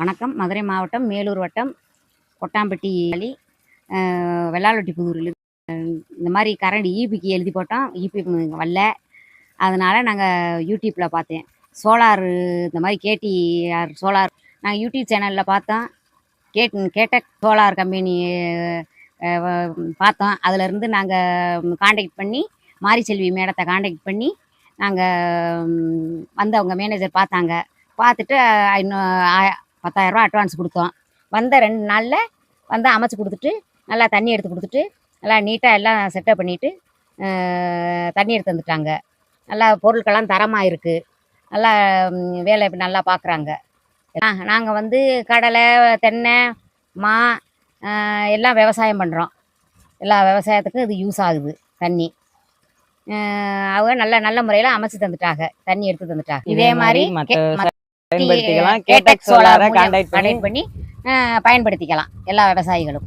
வணக்கம். மதுரை மாவட்டம் மேலூர் வட்டம் கொட்டாம்பட்டி வழி வெள்ளாளட்டி புதூரில் இந்த மாதிரி கரண்ட் ஈபிக்கு எழுதி போட்டோம். ஈபி வரல. அதனால் நாங்கள் யூடியூப்பில் பார்த்தேன். சோலார் இந்த மாதிரி கேடிஆர் சோலார் நாங்கள் யூடியூப் சேனலில் பார்த்தோம். கேட்ட சோலார் கம்பெனி பார்த்தோம். அதிலேருந்து நாங்கள் காண்டாக்ட் பண்ணி மாரிச்செல்வி மேடத்தை காண்டாக்ட் பண்ணி நாங்கள் வந்து அவங்க மேனேஜர் பார்த்தாங்க. பார்த்துட்டு இன்னும் 10,000 ரூபா அட்வான்ஸ் கொடுத்தோம். வந்த 2 நாளில் வந்து அமைச்சு கொடுத்துட்டு நல்லா தண்ணி எடுத்து கொடுத்துட்டு நல்லா நீட்டாக எல்லாம் செட்டப் பண்ணிவிட்டு தண்ணி எடுத்து வந்துட்டாங்க. நல்லா பொருட்கள்லாம் தரமாக இருக்குது. நல்லா வேலை நல்லா பார்க்குறாங்க. நாங்கள் வந்து கடலை, தென்னை, மா எல்லாம் விவசாயம் பண்ணுறோம். எல்லா விவசாயத்துக்கும் இது யூஸ் ஆகுது தண்ணி. அவங்க நல்ல நல்ல முறையில் அமைச்சு தந்துட்டாங்க. தண்ணி எடுத்து தந்துட்டாங்க. இதே மாதிரி பயன்படுத்திக்கலாம். கேடெக் சோலாரை கான்டாக்ட் பண்ணி பயன்படுத்திக்கலாம் எல்லா விவசாயிகளும்.